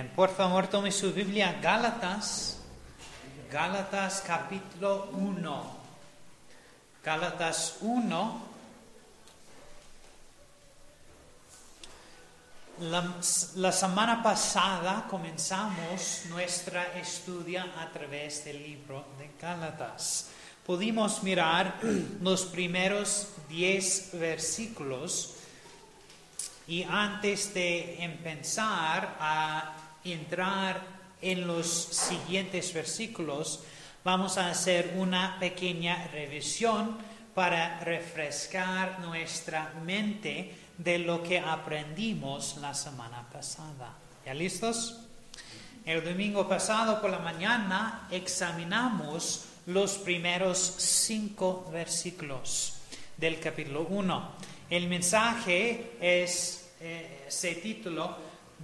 Amén. Por favor, tome su Biblia, Gálatas capítulo 1. Gálatas 1. La semana pasada comenzamos nuestra estudio a través del libro de Gálatas. Pudimos mirar los primeros 10 versículos. Y antes de empezar a entrar en los siguientes versículos, vamos a hacer una pequeña revisión para refrescar nuestra mente de lo que aprendimos la semana pasada. ¿Ya listos? El domingo pasado por la mañana examinamos los primeros 5 versículos del capítulo 1. El mensaje se tituló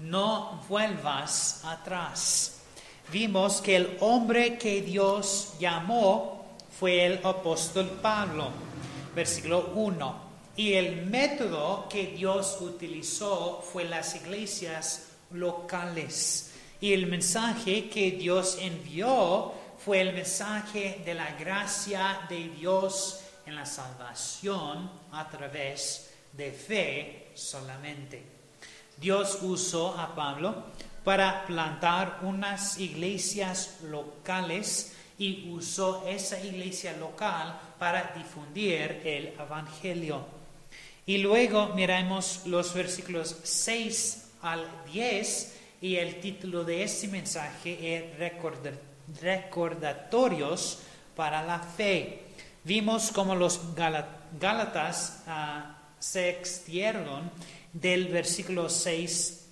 No vuelvas atrás. Vimos que el hombre que Dios llamó fue el apóstol Pablo, versículo 1. Y el método que Dios utilizó fue las iglesias locales. Y el mensaje que Dios envió fue el mensaje de la gracia de Dios en la salvación a través de fe solamente. Dios usó a Pablo para plantar unas iglesias locales y usó esa iglesia local para difundir el evangelio. Y luego miramos los versículos 6 al 10 y el título de este mensaje es Recordatorios para la fe. Vimos cómo los Gálatas se extendieron del versículo 6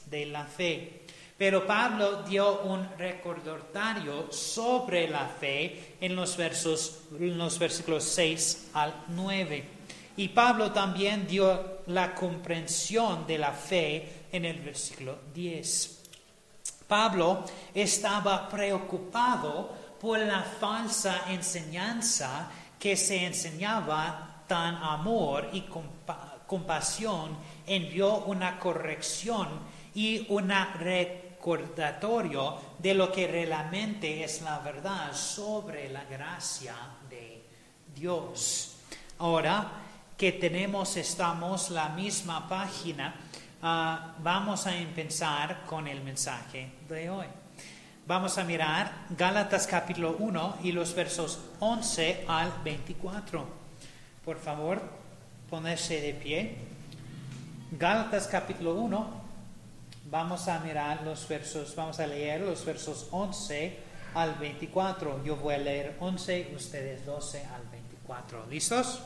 de la fe. Pero Pablo dio un recordatorio sobre la fe en los versículos 6 al 9. Y Pablo también dio la comprensión de la fe en el versículo 10. Pablo estaba preocupado por la falsa enseñanza que se enseñaba tan amor y compasión, envió una corrección y un recordatorio de lo que realmente es la verdad sobre la gracia de Dios. Ahora que estamos la misma página, vamos a empezar con el mensaje de hoy. Vamos a mirar Gálatas capítulo 1 y los versos 11 al 24. Por favor, ponerse de pie. Gálatas capítulo 1, vamos a leer los versos 11 al 24. Yo voy a leer 11, ustedes 12 al 24. ¿Listos?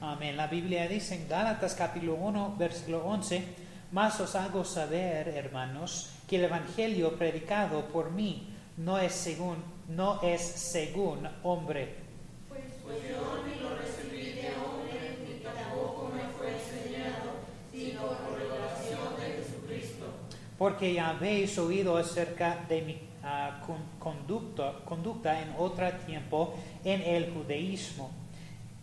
Amén. La Biblia dice en Gálatas capítulo 1, versículo 11, Mas os hago saber, hermanos, que el evangelio predicado por mí no es según hombre. Pues yo ni lo recibí de hombre, ni tampoco me fue enseñado, sino por revelación de Jesucristo. Porque ya habéis oído acerca de mi conducta en otro tiempo en el judaísmo,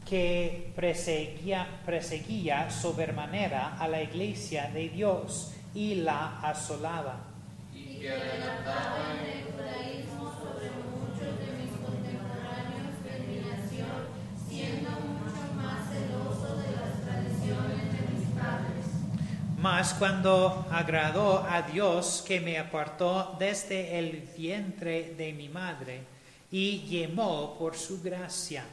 que perseguía sobremanera a la iglesia de Dios y la asolaba. Y que adelantaba en el judaísmo sobre muchos de mis contemporáneos de mi nación, siendo mucho más celoso de las tradiciones de mis padres. Mas cuando agradó a Dios, que me apartó desde el vientre de mi madre y llamó por su gracia,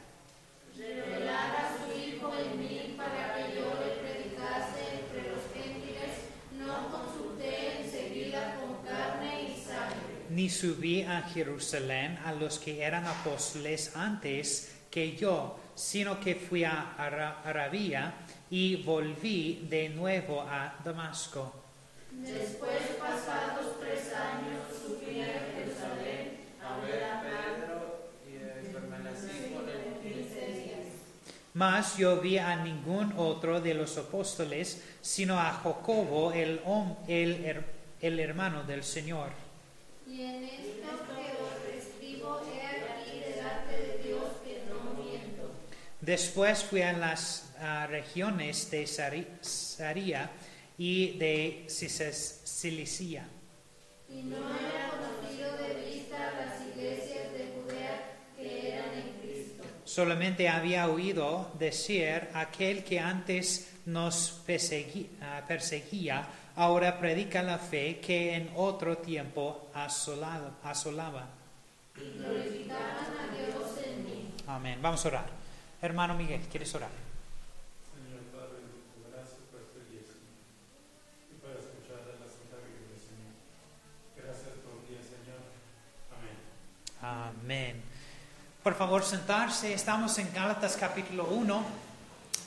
revelar a su Hijo en mí para que yo le predicase entre los gentiles, no consulté enseguida con carne y sangre. ni subí a Jerusalén a los que eran apóstoles antes que yo, sino que fui a Arabia y volví de nuevo a Damasco. Después, pasados 3 años, subí a Jerusalén a ver a Pedro y permanecí con él 15 días. Mas yo vi a ningún otro de los apóstoles, sino a Jacobo, el hermano del Señor. Y en esto que os escribo, he aquí delante de Dios que no miento. Después fui a las regiones de Saria y de Cilicia. Y no era conocido de vista las iglesias de Judea que eran en Cristo. Solamente había oído decir: aquel que antes nos perseguía, ahora predica la fe que en otro tiempo asolaba. Y glorificaban a Dios en mí. Amén. Vamos a orar. Hermano Miguel, ¿quieres orar? Señor Padre, gracias por este día, Señor, y para escuchar a la Santa Biblia, Señor. Gracias por el día, Señor. Amén. Amén. Por favor, sentarse. Estamos en Gálatas capítulo 1,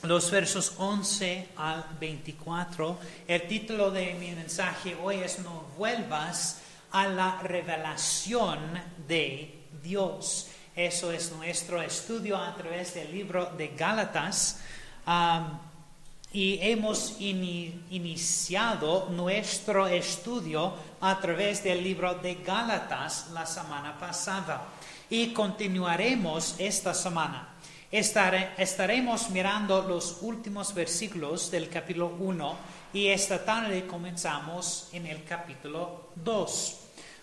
los versos 11 al 24. El título de mi mensaje hoy es: No vuelvas a la revelación de Dios. Eso es nuestro estudio a través del libro de Gálatas. Y hemos iniciado nuestro estudio a través del libro de Gálatas la semana pasada. Y continuaremos esta semana. Estaremos mirando los últimos versículos del capítulo 1 y esta tarde comenzamos en el capítulo 2.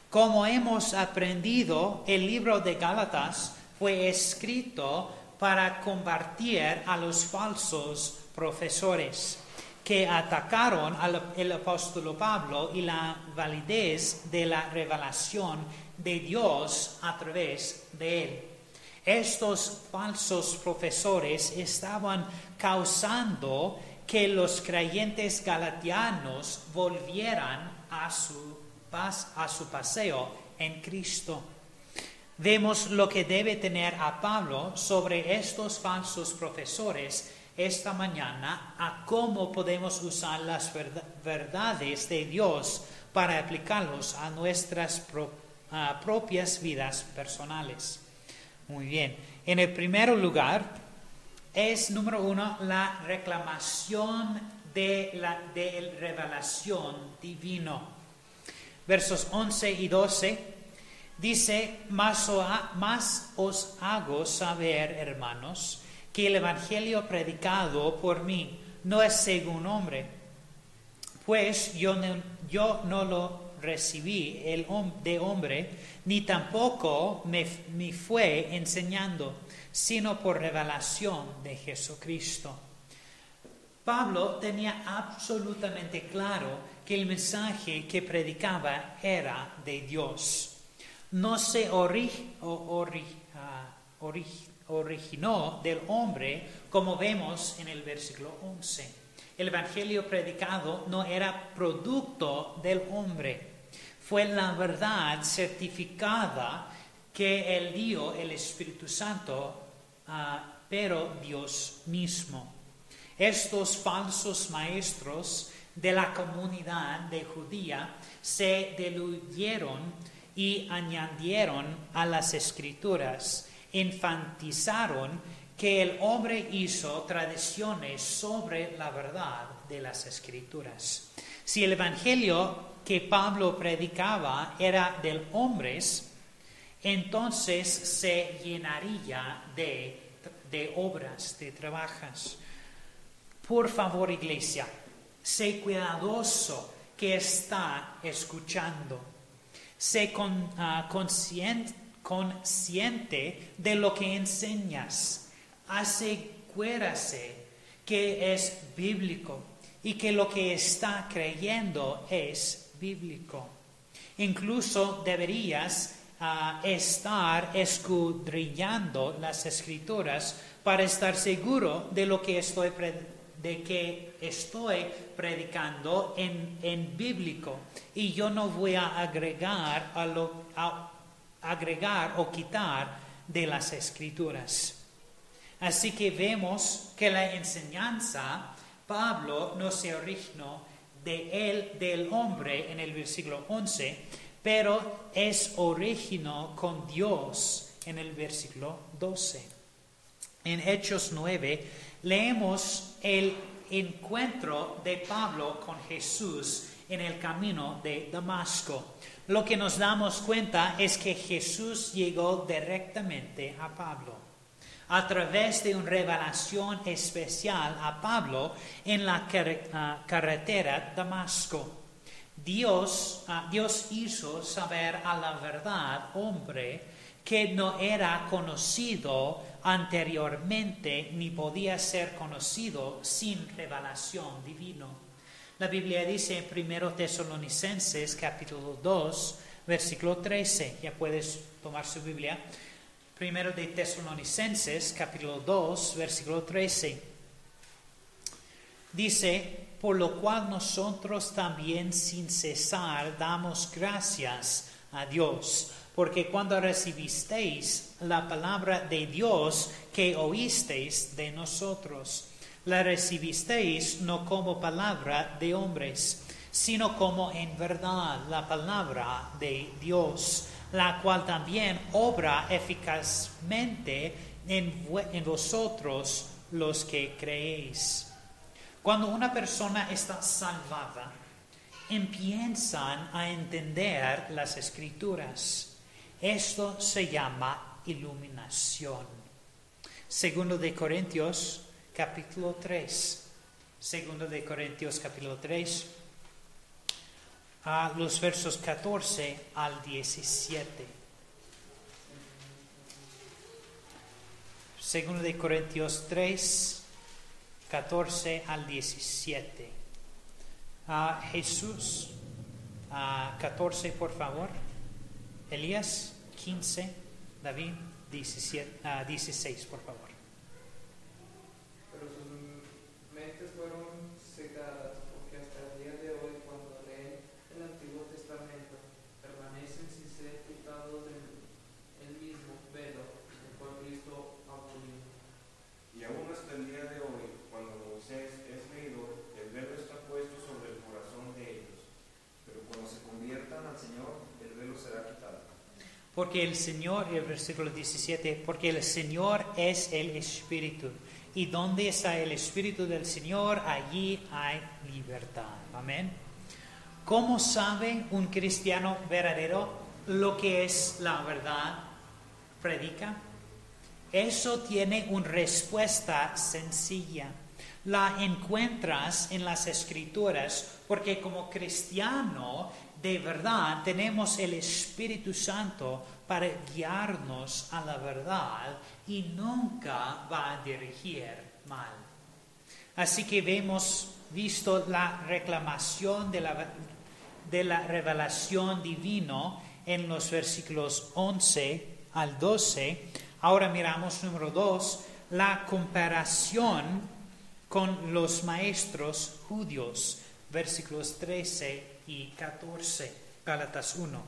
Como hemos aprendido, el libro de Gálatas fue escrito para combatir a los falsos profesores que atacaron al apóstol Pablo y la validez de la revelación de Dios a través de él. Estos falsos profesores estaban causando que los creyentes galatianos volvieran a su paseo en Cristo. Vemos lo que debe tener a Pablo sobre estos falsos profesores esta mañana, a cómo podemos usar las verdades de Dios para aplicarlos a nuestras propias vidas personales. Muy bien. En el primer lugar es, número 1, la reclamación de revelación divino. Versos 11 y 12 dice: Mas os hago saber, hermanos, que el evangelio predicado por mí no es según hombre, pues yo no lo recibí de hombre, ni tampoco me fue enseñando, sino por revelación de Jesucristo. Pablo tenía absolutamente claro que el mensaje que predicaba era de Dios. No se originó del hombre, como vemos en el versículo 11. El evangelio predicado no era producto del hombre. Fue la verdad certificada que él dio el Espíritu Santo, pero Dios mismo. Estos falsos maestros de la comunidad de judía se diluyeron y añadieron a las Escrituras, enfatizaron que el hombre hizo tradiciones sobre la verdad de las Escrituras. Si el evangelio que Pablo predicaba era de hombres, entonces se llenaría de obras, de trabajos. Por favor, iglesia, sé cuidadoso que está escuchando. Sé consciente de lo que enseñas. Asegúrase que es bíblico y que lo que está creyendo es bíblico. Incluso deberías estar escudriñando las Escrituras para estar seguro de lo que estoy predicando en bíblico, y yo no voy a agregar o quitar de las Escrituras. Así que vemos que la enseñanza, Pablo no se originó del hombre en el versículo 11, pero es originó con Dios en el versículo 12. En Hechos 9 leemos el encuentro de Pablo con Jesús en el camino de Damasco. Lo que nos damos cuenta es que Jesús llegó directamente a Pablo. a través de una revelación especial a Pablo en la carretera Damasco. Dios hizo saber a la verdad, hombre, que no era conocido anteriormente ni podía ser conocido sin revelación divina. La Biblia dice en 1 Tesalonicenses capítulo 2, versículo 13. Ya puedes tomar su Biblia. 1 de Tesalonicenses capítulo 2, versículo 13. Dice: por lo cual nosotros también sin cesar damos gracias a Dios, porque cuando recibisteis la palabra de Dios que oísteis de nosotros, la recibisteis no como palabra de hombres, sino como en verdad la palabra de Dios, la cual también obra eficazmente en vosotros los que creéis. Cuando una persona está salvada, empiezan a entender las Escrituras. Esto se llama iluminación. Segundo de Corintios capítulo 3. Segundo de Corintios capítulo 3. A los versos 14 al 17. Segundo de Corintios 3, 14 al 17. Jesús, 14 por favor. Elías, 15. David, 16 por favor. Pero sus mentes fueron cegadas, porque hasta el día de hoy, cuando leen el Antiguo Testamento, permanecen sin ser quitados del mismo velo, el cual Cristo abolió. Y aún hasta el día de hoy, cuando Moisés es leído, el velo está puesto sobre el corazón de ellos. Pero cuando se conviertan al Señor, el velo será quitado. Porque el Señor, el versículo 17, porque el Señor es el Espíritu. Y donde está el Espíritu del Señor, allí hay libertad. Amén. ¿Cómo sabe un cristiano verdadero lo que es la verdad? Predica. Eso tiene una respuesta sencilla. La encuentras en las Escrituras, porque como cristiano de verdad tenemos el Espíritu Santo para guiarnos a la verdad y nunca va a dirigir mal. Así que hemos visto la reclamación de la revelación divina en los versículos 11 al 12. Ahora miramos número 2, la comparación con los maestros judíos, versículos 13 y 14, Gálatas 1,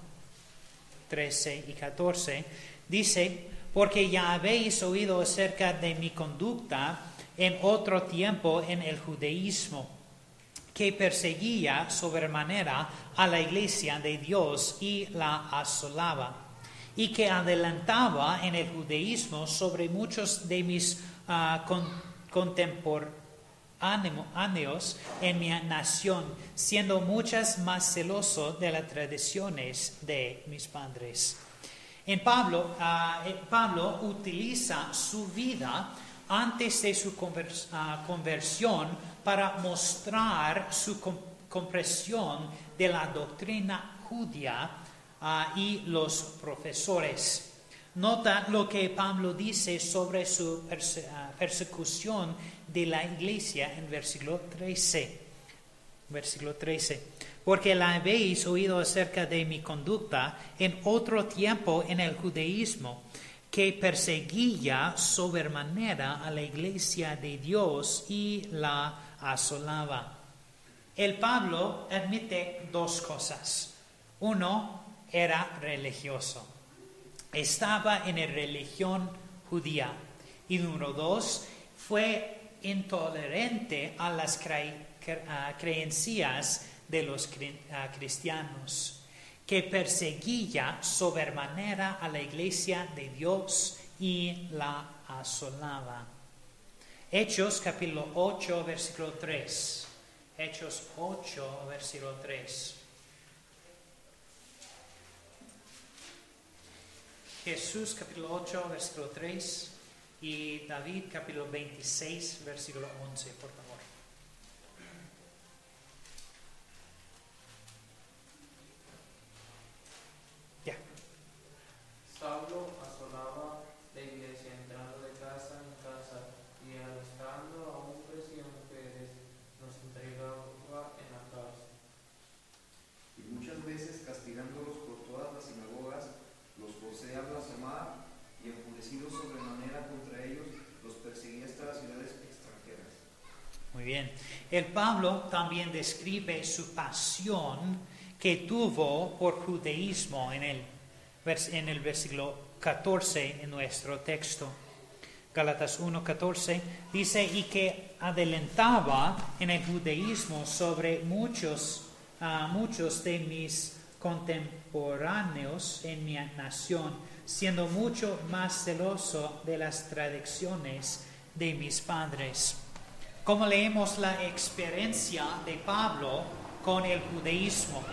13 y 14, dice: porque ya habéis oído acerca de mi conducta en otro tiempo en el judaísmo, que perseguía sobremanera a la iglesia de Dios y la asolaba, y que adelantaba en el judaísmo sobre muchos de mis contemporáneos en mi nación, siendo muchas más celoso de las tradiciones de mis padres. Pablo utiliza su vida antes de su conversión para mostrar su comprensión de la doctrina judía y los profesores. Nota lo que Pablo dice sobre su persecución de la iglesia en versículo 13. Versículo 13. Porque la habéis oído acerca de mi conducta en otro tiempo en el judaísmo, que perseguía sobremanera a la iglesia de Dios y la asolaba. El Pablo admite dos cosas. Uno, era religioso. Estaba en la religión judía. Y número 2, fue intolerante a las creencias de los cristianos, que perseguía sobremanera a la iglesia de Dios y la asolaba. Hechos capítulo 8, versículo 3. Hechos 8, versículo 3. Jesús capítulo 8, versículo 3. Y David, capítulo 26, versículo 11, por favor. Ya. Saulo asolaba la iglesia, entrando de casa en casa y arrestando a hombres y a mujeres, los entregaba en la cárcel. Y muchas veces castigándolos por todas las sinagogas, los forcé a blasfemar y enfurecido sobremanera contra ellos, los perseguía hasta las ciudades extranjeras. Muy bien. El Pablo también describe su pasión que tuvo por judaísmo en el versículo 14 en nuestro texto. Gálatas 1:14 dice, y que adelantaba en el judaísmo sobre muchos de mis contemporáneos en mi nación, siendo mucho más celoso de las tradiciones de mis padres. Como leemos la experiencia de Pablo con el judaísmo,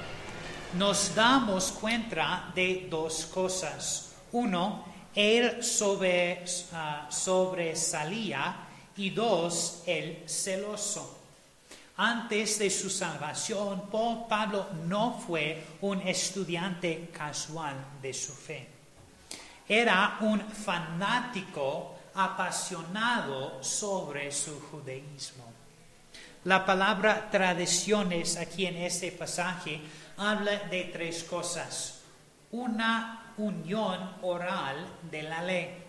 nos damos cuenta de dos cosas. Uno, él sobresalía, y dos, el celoso. Antes de su salvación, Pablo no fue un estudiante casual de su fe. Era un fanático apasionado sobre su judaísmo. La palabra tradiciones aquí en este pasaje habla de tres cosas. Una unión oral de la ley.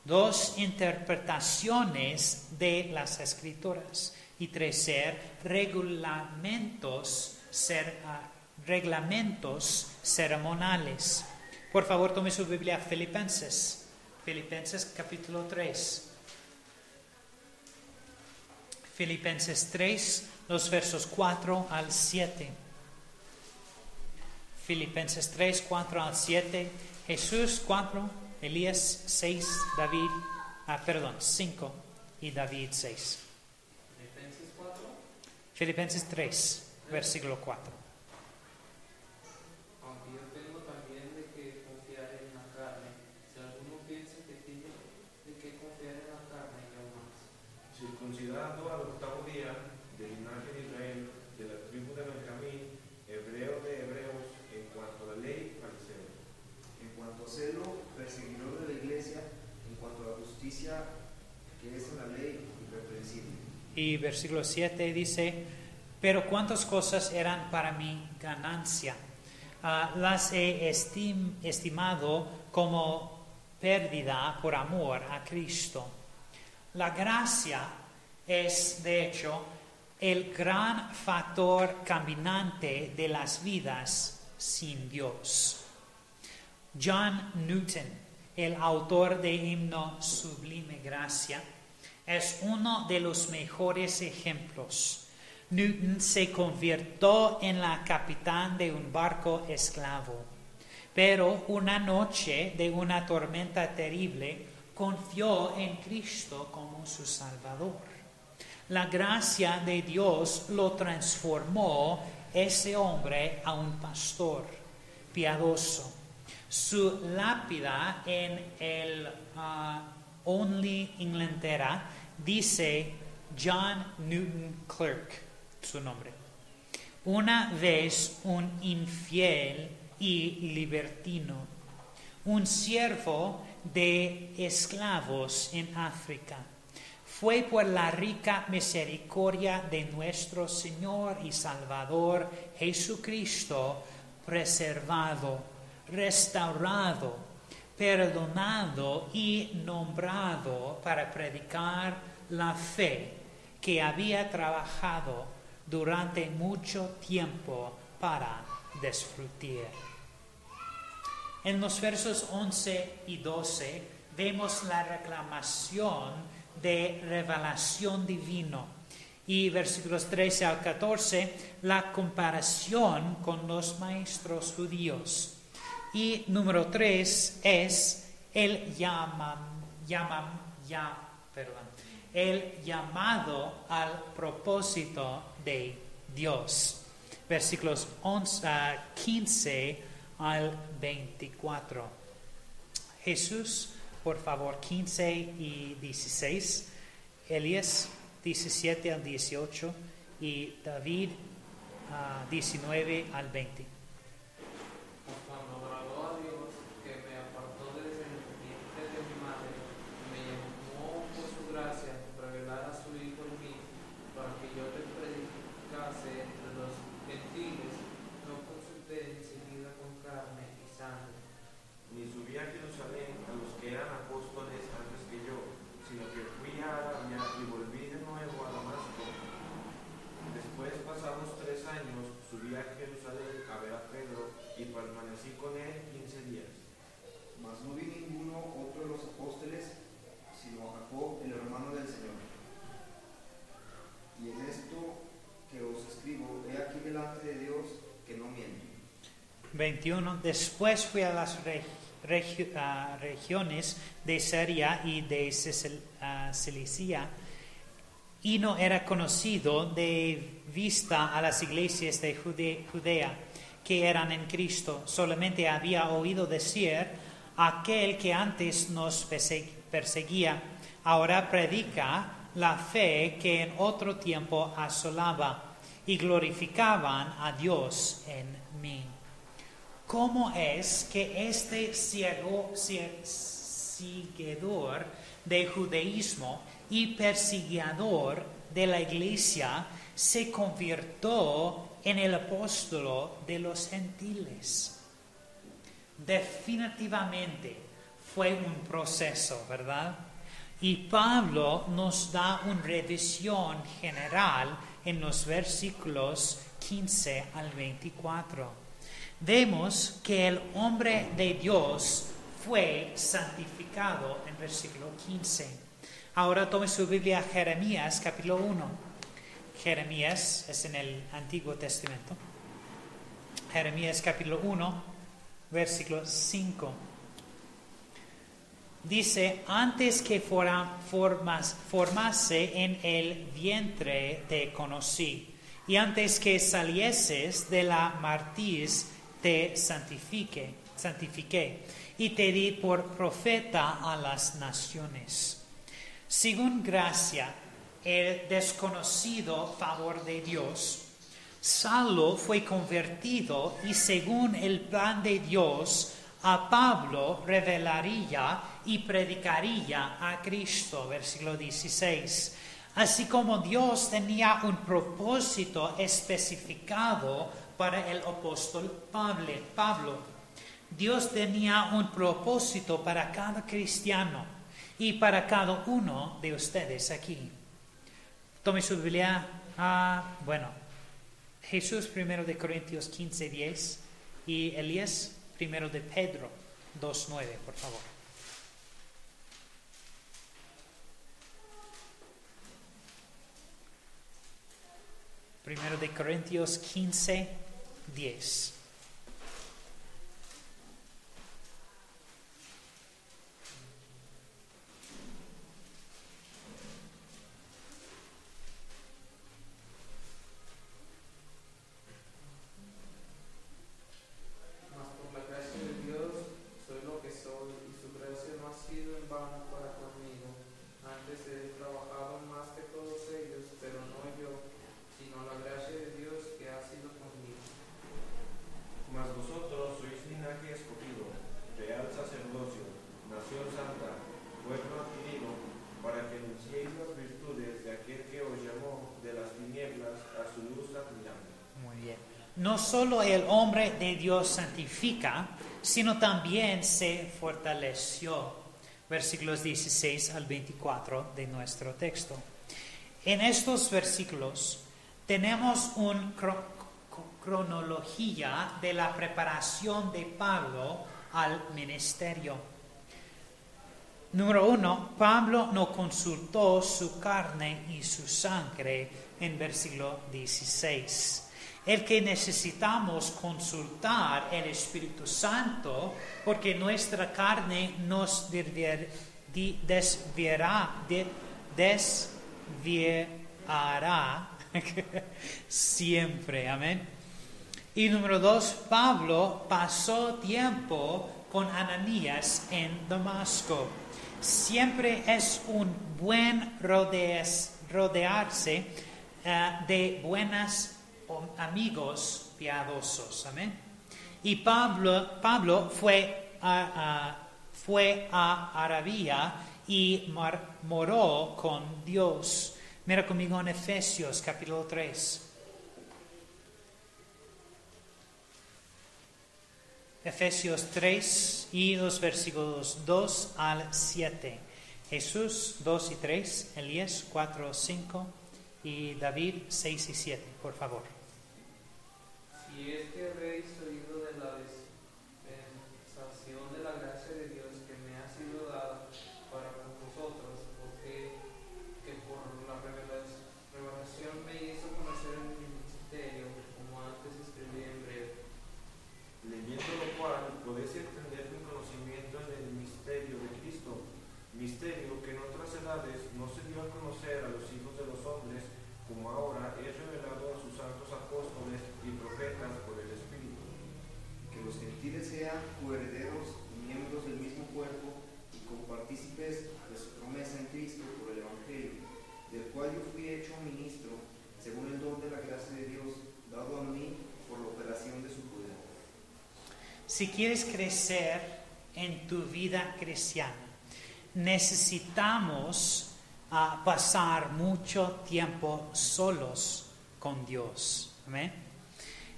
Dos, interpretaciones de las escrituras. Y tercer, reglamentos ceremoniales. Por favor, tome su Biblia, Filipenses capítulo 3. Filipenses 3, los versos 4 al 7. Filipenses 3, 4 al 7. Jesús 4, Elías 6, 5 y David 6. Filipenses 4. Filipenses 3, versículo 4. Aunque yo tengo también de que confiar en la carne, si alguno piensa que tiene de que confiar en la carne, yo más. Circuncidado al octavo día, del linaje de Israel, de la tribu de Benjamín, hebreo de hebreos, en cuanto a la ley, fariseo. En cuanto a celo, perseguidor de la iglesia, en cuanto a la justicia que es en la ley, irreprensible. Y versículo 7 dice, pero cuántas cosas eran para mi ganancia, las he estimado como pérdida por amor a Cristo. La gracia es, de hecho, el gran factor caminante de las vidas sin Dios. John Newton, el autor de himno Sublime Gracia, es uno de los mejores ejemplos. Newton se convirtió en la capitán de un barco esclavo, pero una noche de una tormenta terrible confió en Cristo como su Salvador. La gracia de Dios lo transformó ese hombre a un pastor piadoso. Su lápida en el Only Inglaterra dice John Newton Clerk, su nombre. Una vez un infiel y libertino, un siervo de esclavos en África, fue por la rica misericordia de nuestro Señor y Salvador Jesucristo preservado, restaurado, perdonado y nombrado para predicar la fe que había trabajado durante mucho tiempo para disfrutar. En los versos 11 y 12 vemos la reclamación de revelación divino y versículos 13 al 14 la comparación con los maestros judíos. Y número 3 es el llamado al propósito de Dios. Versículos 15 al 24. Jesús por favor, 15 y 16, Elías 17 al 18 y David 19 al 20. Cuando agradó a Dios, que me apartó desde el vientre de mi madre, me llamó por su gracia, revelar a su Hijo en mí, para que yo te predicase entre los gentiles. No consulté enseguida con carne y sangre, Ni subí a Jerusalén a los que eran apóstoles antes que yo, sino que fui a Arabia y volví de nuevo a Damasco. Después, pasados 3 años, subí a Jerusalén a ver a Pedro y permanecí con él 15 días. Mas no vi ninguno otro de los apóstoles, sino a Jacob, el hermano del Señor. Y en esto que os escribo, he aquí delante de Dios que no miento. 21. Después fui a las regiones de Siria y de Cilicia, y no era conocido de vista a las iglesias de Judea que eran en Cristo. Solamente había oído decir: aquel que antes nos perseguía, ahora predica la fe que en otro tiempo asolaba, y glorificaban a Dios en mí. ¿Cómo es que este seguidor de judaísmo y perseguidor de la iglesia se convirtió en el apóstol de los gentiles? Definitivamente fue un proceso, ¿verdad? Y Pablo nos da una revisión general en los versículos 15 al 24. Vemos que el hombre de Dios fue santificado en versículo 15. Ahora tome su Biblia, Jeremías capítulo 1. Jeremías es en el Antiguo Testamento. Jeremías capítulo 1, versículo 5. Dice: antes que formase en el vientre te conocí, y antes que salieses de la matriz te santifiqué, y te di por profeta a las naciones. Según gracia, el desconocido favor de Dios, Saulo fue convertido, y según el plan de Dios, a Pablo revelaría y predicaría a Cristo. Versículo 16. Así como Dios tenía un propósito especificado para el apóstol Pablo, Dios tenía un propósito para cada cristiano y para cada uno de ustedes aquí. Tome su Biblia. Jesús, 1 de Corintios 15:10, y Elías, 1 de Pedro 2:9, por favor. 1 de Corintios 15:10. mas por la gracia de Dios soy lo que soy, y su gracia no ha sido en vano para conmigo. Antes he trabajado más que todos ellos, pero no yo, sino la gracia de Dios que ha sido conmigo. Mas vosotros sois linaje escogido, real sacerdocio, nación santa, pueblo adquirido, para que anunciéis las virtudes de aquel que os llamó de las tinieblas a su luz admirable. Muy bien. No solo el hombre de Dios santifica, sino también se fortaleció. Versículos 16 al 24 de nuestro texto. En estos versículos tenemos una cronología de la preparación de Pablo al ministerio. Número 1, Pablo no consultó su carne y su sangre en versículo 16. El que necesitamos consultar el Espíritu Santo, porque nuestra carne nos desviará siempre. Amén. Y número 2, Pablo pasó tiempo con Ananías en Damasco. Siempre es un buen rodearse de buenos amigos piadosos. Amén. Y Pablo fue a Arabia y moró con Dios. Mira conmigo en Efesios capítulo 3. Efesios 3 y los versículos 2 al 7. Jesús 2 y 3, Elías 4, 5 y David 6 y 7, por favor. Si es que habéis oído de la dispensación de la gracia de Dios que me ha sido dada para con vosotros, porque que por la revelación me hizo conocer el ministerio, como antes escribí en breve. Leyendo lo cual podéis entender mi conocimiento en el misterio de Cristo, misterio que en otras edades no se dio a conocer a los hijos de los hombres, como ahora es revelado a sus santos apóstoles y profetas por el Espíritu. Que los gentiles sean coherederos y miembros del mismo cuerpo y compartícipes de su promesa en Cristo por el Evangelio, del cual yo fui hecho ministro según el don de la gracia de Dios dado a mí por la operación de su poder. Si quieres crecer en tu vida cristiana, necesitamos pasar mucho tiempo solos con Dios. ¿Amén?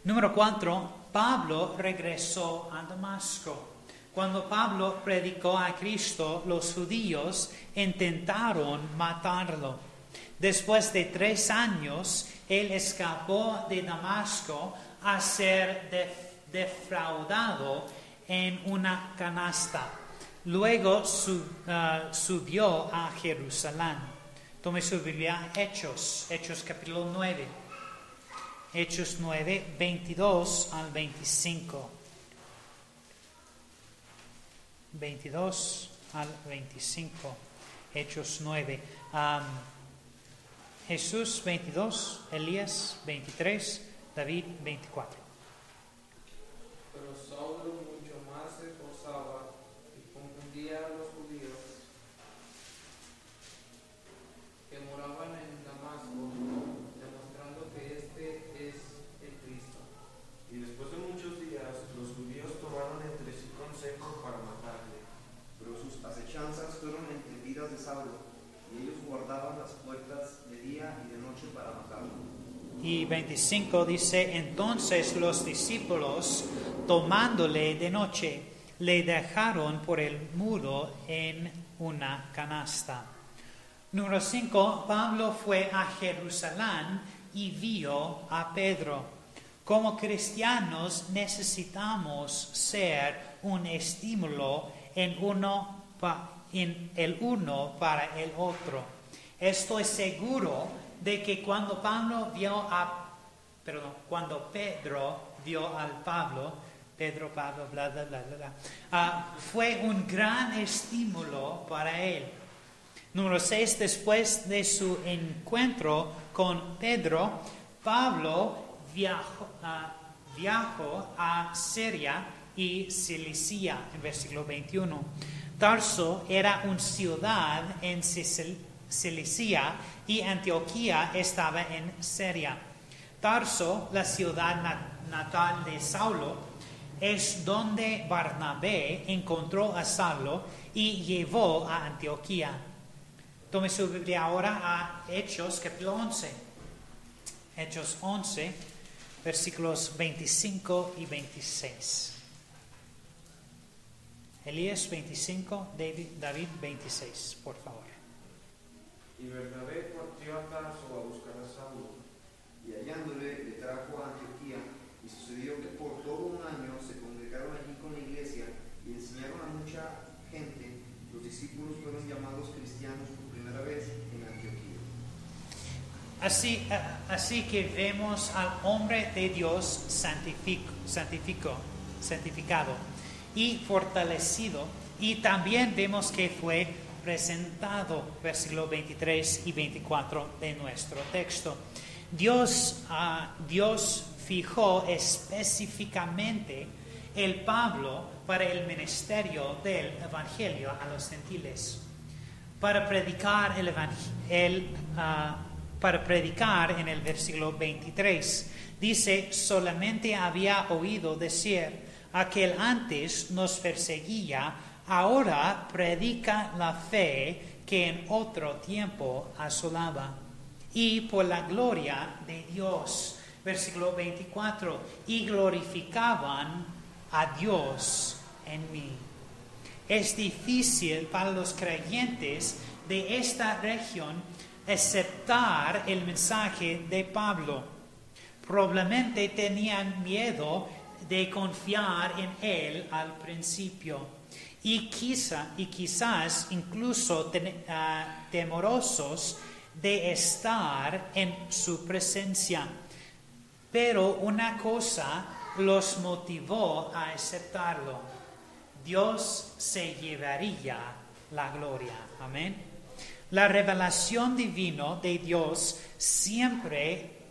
Número 4, Pablo regresó a Damasco. Cuando Pablo predicó a Cristo, los judíos intentaron matarlo. Después de 3 años, él escapó de Damasco a ser defraudado en una canasta. Luego subió a Jerusalén. Tome su Biblia, Hechos capítulo 9. Hechos 9, 22 al 25. 22 al 25. Hechos 9. Jesús 22, Elías 23, David 24. Pero Saulo mucho más se esforzaba y confundía a los judíos que moraban en Damasco, demostrando que este es el Cristo. Y después de muchos días, los judíos tomaron entre sí consejo para matarle. Pero sus acechanzas fueron entendidas de Saulo, y ellos guardaban las puertas de día y de noche para matarlo. Y 25 dice, entonces los discípulos, tomándole de noche, le dejaron por el muro en una canasta. Número 5, Pablo fue a Jerusalén y vio a Pedro. Como cristianos necesitamos ser un estímulo en el uno para el otro. Estoy seguro de que cuando Pedro vio al Pablo, bla, bla, bla, bla, fue un gran estímulo para él. Número 6, después de su encuentro con Pedro, Pablo viajó a Siria y Cilicia, en versículo 21. Tarso era una ciudad en Cilicia y Antioquía estaba en Siria. Tarso, la ciudad natal de Saulo, es donde Barnabé encontró a Saulo y llevó a Antioquía. Tome su Biblia ahora a Hechos capítulo 11. Hechos 11, versículos 25 y 26. Elías 25, David 26, por favor. Y Bernabé partió a Tarso a buscar a Saulo. Y hallándole, le trajo a Antioquía, y sucedió que por todo un año se congregaron allí con la iglesia y enseñaron a mucha gente. Los discípulos fueron llamados cristianos por primera vez en Antioquía. Así que vemos al hombre de Dios santificado y fortalecido, y también vemos que fue presentado, versículos 23 y 24 de nuestro texto. Dios fijó específicamente el Pablo para el ministerio del Evangelio a los gentiles. para predicar para predicar en el versículo 23. Dice, solamente había oído decir, aquel antes nos perseguía, ahora predica la fe que en otro tiempo asolaba. Y por la gloria de Dios. Versículo 24, y glorificaban a Dios en mí. Es difícil para los creyentes de esta región aceptar el mensaje de Pablo. Probablemente tenían miedo de confiar en él al principio y quizás incluso temerosos de estar en su presencia. Pero una cosa los motivó a aceptarlo. Dios se llevaría la gloria. Amén. La revelación divina de Dios siempre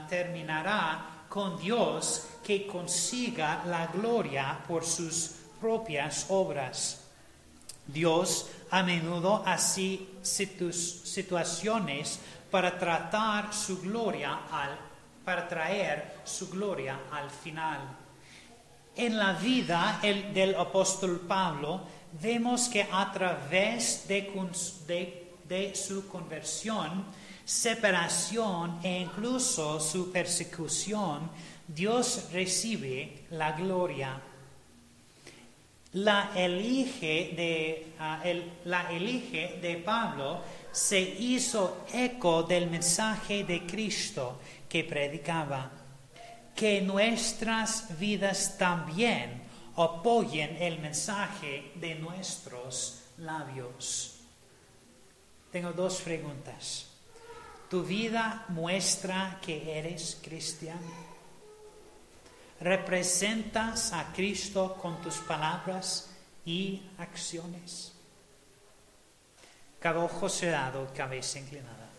terminará con Dios que consiga la gloria por sus propias obras. Dios a menudo hace situaciones para traer su gloria al final. En la vida del apóstol Pablo vemos que a través de su conversión, separación e incluso su persecución, Dios recibe la gloria. La elige de Pablo se hizo eco del mensaje de Cristo que predicaba. Que nuestras vidas también apoyen el mensaje de nuestros labios. Tengo dos preguntas. ¿Tu vida muestra que eres cristiano? ¿Representas a Cristo con tus palabras y acciones? Cada ojo cerrado, cabeza inclinada.